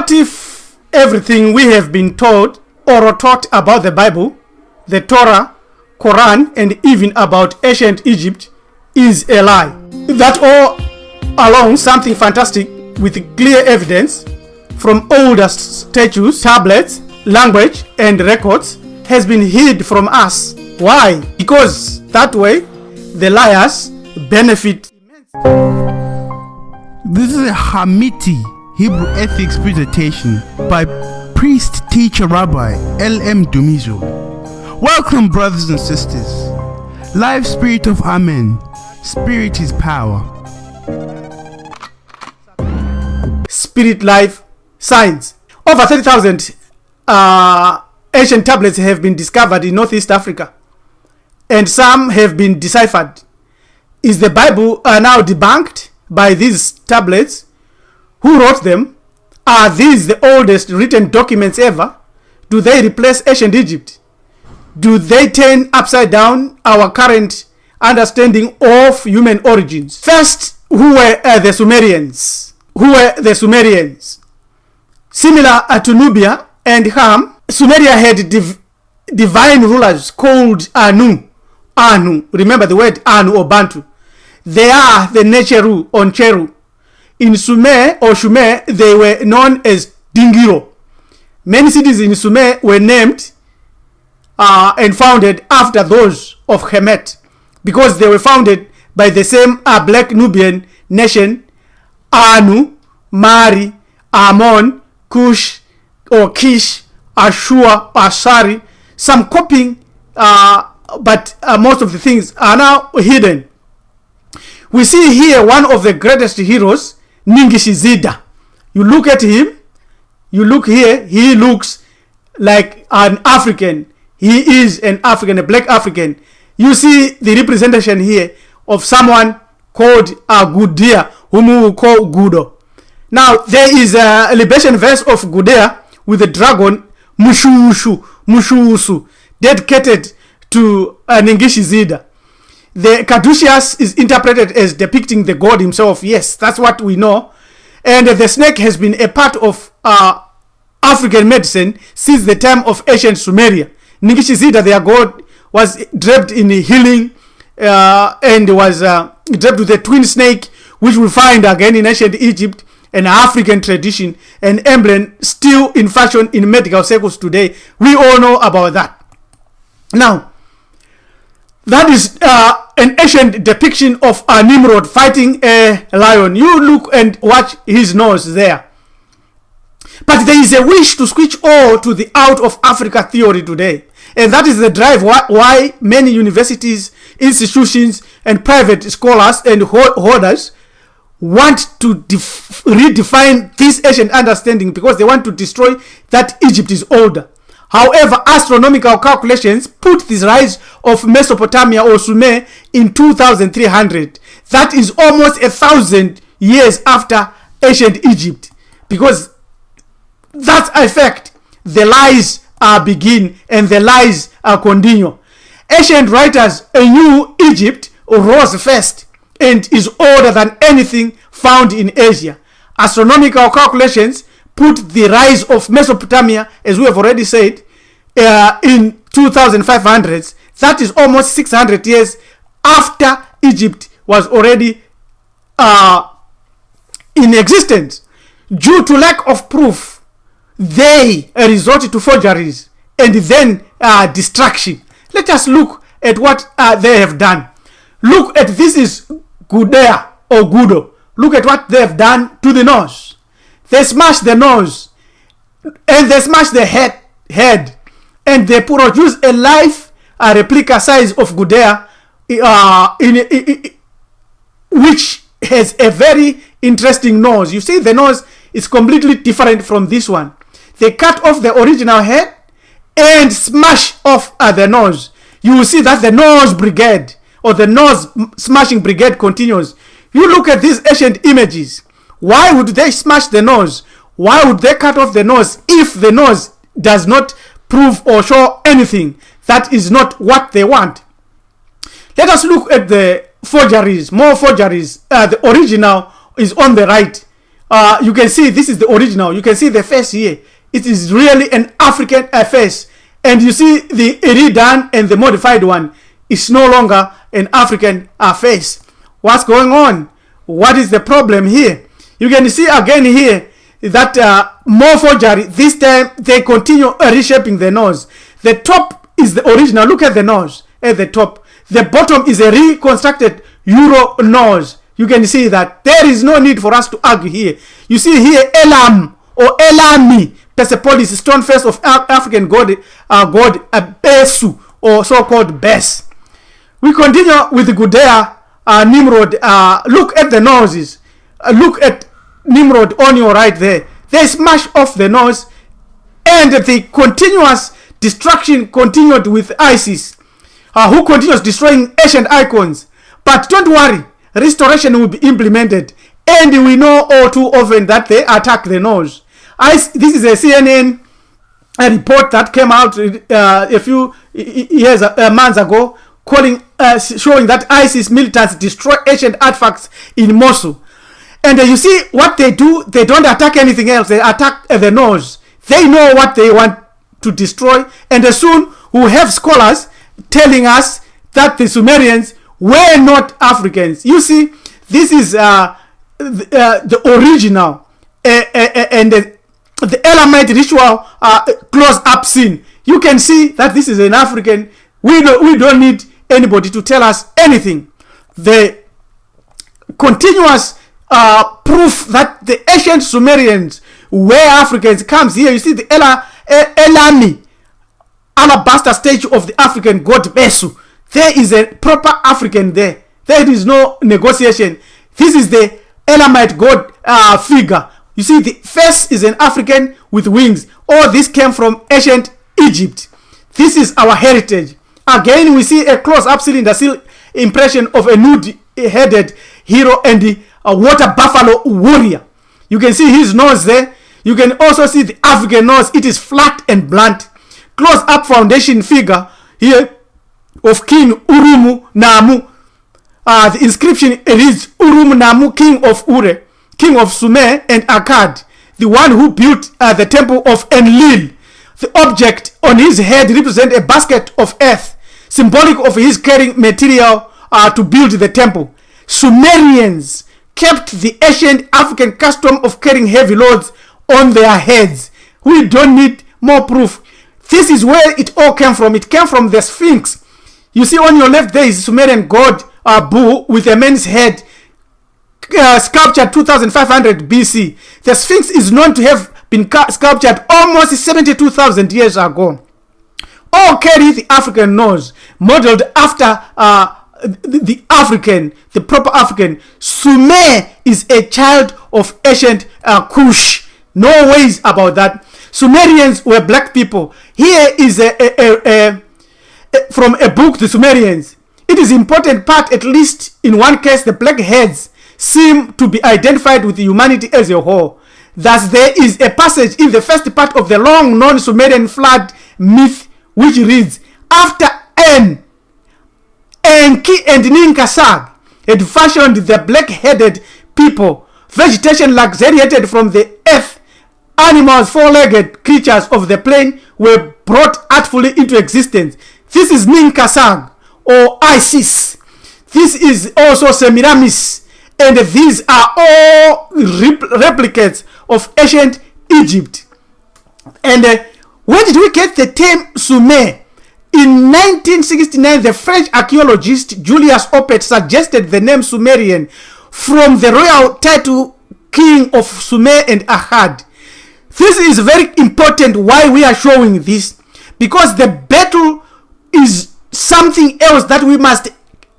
What if everything we have been told or taught about the Bible, the Torah, Quran, and even about ancient Egypt is a lie? That all along something fantastic with clear evidence from older statues, tablets, language, and records has been hid from us. Why? Because that way the liars benefit. This is a Hamiti Hebrew ethics presentation by priest teacher Rabbi L.M. Dumizo. Welcome, brothers and sisters. Live spirit of Amen. Spirit is power. Spirit life science. Over 30,000 ancient tablets have been discovered in Northeast Africa, and some have been deciphered. Is the Bible now debunked by these tablets? Who wrote them? Are these the oldest written documents ever? Do they replace ancient Egypt? Do they turn upside down our current understanding of human origins? First, who were the Sumerians? Similar to Nubia and Ham, Sumeria had divine rulers called Anu. Remember the word Anu or Bantu. They are the Necheru or Cheru. In Sumer or Shumer, they were known as Dingiro. Many cities in Sumer were named and founded after those of Kemet, because they were founded by the same black Nubian nation, Anu, Mari, Amon, Kush, or Kish, Ashur, Ashari. Some copying, but most of the things are now hidden. We see here one of the greatest heroes, Ningishizida. You look at him, you look here, he looks like an African. He is an African, a black African. You see the representation here of someone called Gudea, whom we will call Gudo. Now, there is a libation verse of Gudea with the dragon Mushuusu, dedicated to Ningishizida. The Caduceus is interpreted as depicting the god himself. Yes, that's what we know. And the snake has been a part of African medicine since the time of ancient Sumeria. Ningishizida, their god, was draped in healing and was draped with a twin snake, which we find again in ancient Egypt, an African tradition, an emblem still in fashion in medical circles today. We all know about that. Now, that is an ancient depiction of a Nimrod fighting a lion. You look and watch his nose there. But there is a wish to switch all to the out of Africa theory today. And that is the drive why many universities, institutions, and private scholars and holders want to redefine this ancient understanding, because they want to destroy that Egypt is older. However, astronomical calculations put this rise of Mesopotamia or Sumer in 2300. That is almost 1,000 years after ancient Egypt, because that effect, the lies begin and the lies continue. Ancient writers knew Egypt rose first and is older than anything found in Asia. Astronomical calculations put the rise of Mesopotamia, as we have already said, in 2500s. That is almost 600 years after Egypt was already in existence. Due to lack of proof, they resorted to forgeries and then destruction. Let us look at what they have done. Look at, this is Gudea or Gudo. Look at what they have done to the nose. They smashed the nose and they smashed the head, and they produce a live replica size of Gudea, which has a very interesting nose. You see, the nose is completely different from this one. They cut off the original head and smash off the nose. You will see that the nose brigade or the nose smashing brigade continues. You look at these ancient images. Why would they smash the nose? Why would they cut off the nose if the nose does not prove or show anything? That is not what they want. Let us look at the forgeries, more forgeries. The original is on the right. you can see this is the original. You can see the face here. It is really an African face. And you see the redone and the modified one is no longer an African face. What's going on? What is the problem here? You can see again here that more forgery. This time they continue reshaping the nose. The top is the original. Look at the nose at the top. The bottom is a reconstructed Euro nose. You can see that there is no need for us to argue here. You see here Elam or Elami, Persepolis, stone face of African god, Besu, or so-called Bes. We continue with Gudea, Nimrod. Look at the noses. Look at Nimrod on your right there. They smash off the nose, and the continuous destruction continued with ISIS, who continues destroying ancient icons. But don't worry, restoration will be implemented, and we know all too often that they attack the nose. This is a CNN report that came out a few years, months ago, showing that ISIS militants destroy ancient artifacts in Mosul. And you see what they do. They don't attack anything else. They attack the nose. They know what they want to destroy. And soon we'll have scholars telling us that the Sumerians were not Africans. You see, this is the original and the Elamite ritual close-up scene. You can see that this is an African. We don't need anybody to tell us anything. The continuous proof that the ancient Sumerians were Africans comes here. You see the Elami, alabaster statue of the African god Besu. There is a proper African there. There is no negotiation. This is the Elamite god figure. You see the face is an African with wings. All this came from ancient Egypt. This is our heritage. Again, we see a close-up cylinder impression of a nude-headed hero and a water buffalo warrior. You can see his nose there. You can also see the African nose. It is flat and blunt. Close-up foundation figure here of King Urumu Namu. The inscription reads Urumu Namu, King of Ure, King of Sumer and Akkad, the one who built the temple of Enlil. The object on his head represents a basket of earth, symbolic of his carrying material to build the temple. Sumerians kept the ancient African custom of carrying heavy loads on their heads. We don't need more proof. This is where it all came from. It came from the Sphinx. You see on your left there is Sumerian god Bu with a man's head, sculptured 2500 BC. The Sphinx is known to have been sculptured almost 72,000 years ago. All carry the African nose, modeled after the African, the proper African. Sumer is a child of ancient Kush. No ways about that. Sumerians were black people. Here is from a book, The Sumerians. It is important part, at least in one case, the black heads seem to be identified with humanity as a whole. Thus, there is a passage in the first part of the long known Sumerian flood myth which reads, after Enki and Ninkasag had fashioned the black-headed people, vegetation luxuriated from the earth. Animals, four-legged creatures of the plain were brought artfully into existence. This is Ninkasag or Isis. This is also Semiramis. And these are all replicates of ancient Egypt. And where did we get the term Sumer? In 1969, the French archaeologist Julius Opet suggested the name Sumerian from the royal title King of Sumer and Akkad. This is very important why we are showing this, because the battle is something else that we must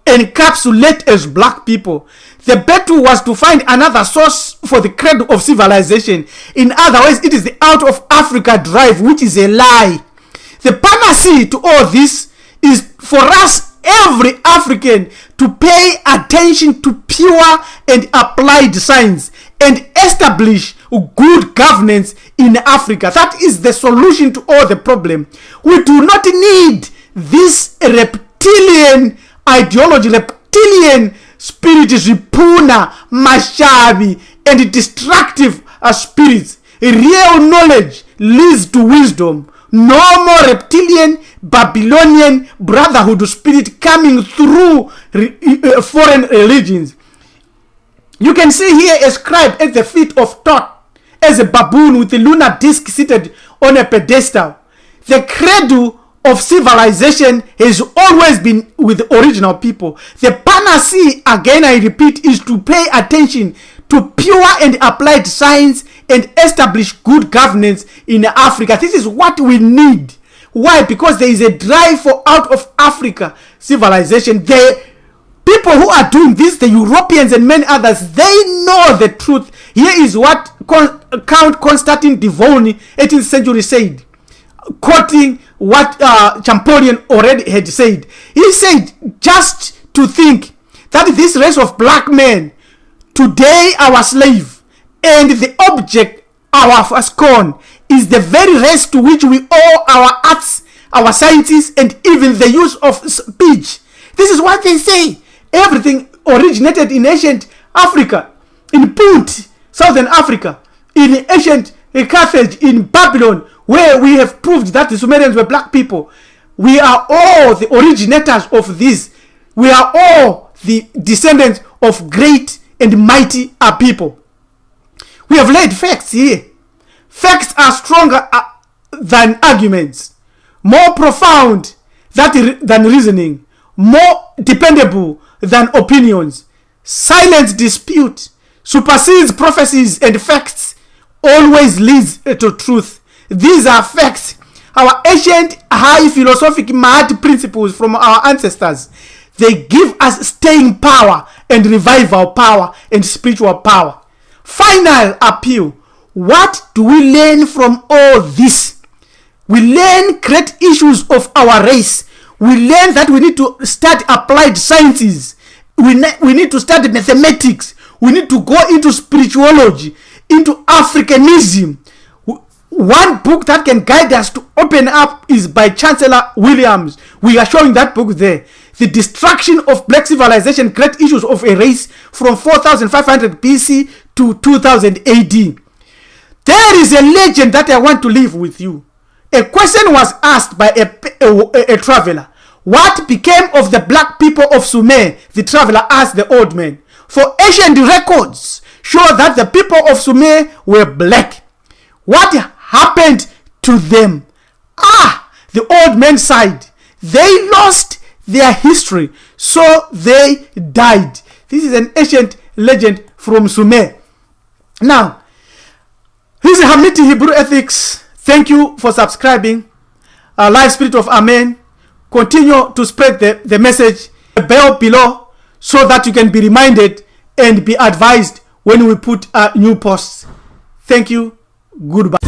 encapsulate as black people. The battle was to find another source for the cradle of civilization. In other words, it is the out of Africa drive, which is a lie. The panacea to all this is for us, every African, to pay attention to pure and applied science and establish good governance in Africa. That is the solution to all the problem. We do not need this reptilian ideology, reptilian spirit, Ripuna, Mashabi, and destructive spirits. Real knowledge leads to wisdom. No more reptilian Babylonian brotherhood spirit coming through foreign religions. You can see here a scribe at the feet of Thoth as a baboon with a lunar disc seated on a pedestal. The cradle of civilization has always been with the original people. The panacea, again I repeat, is to pay attention to pure and applied science and establish good governance in Africa. This is what we need. Why? Because there is a drive for out of Africa civilization. The people who are doing this, the Europeans and many others, they know the truth. Here is what Count Constantine Divoni, 18th century said, quoting what Champollion already had said. He said, just to think that this race of black men, today our slave, and the object our scorn, is the very race to which we owe our arts, our sciences, and even the use of speech. This is what they say. Everything originated in ancient Africa, in Punt, southern Africa, in ancient Carthage, in Babylon, where we have proved that the Sumerians were black people. We are all the originators of this. We are all the descendants of great and mighty people. We have laid facts here. Facts are stronger than arguments, more profound than reasoning, more dependable than opinions. Silent dispute supersedes prophecies, and facts always leads to truth. These are facts. Our ancient high philosophic mad principles from our ancestors, they give us staying power and revival power and spiritual power. Final appeal. What do we learn from all this? We learn great issues of our race. We learn that we need to start applied sciences. We need to study mathematics. We need to go into spirituology, into Africanism. One book that can guide us to open up is by Chancellor Williams. We are showing that book there. The Destruction of Black Civilization, Great Issues of a Race from 4500 BC to 2000 AD. There is a legend that I want to leave with you. A question was asked by a traveler. What became of the black people of Sumer? The traveler asked the old man. For ancient records show that the people of Sumer were black. What happened to them? The old man sighed. They lost their history, so they died. This is an ancient legend from Sumer. Now, this is Hamiti Hebrew Ethics. Thank you for subscribing. Live Spirit of Amen. Continue to spread the message. The bell below so that you can be reminded and be advised when we put new posts. Thank you. Goodbye.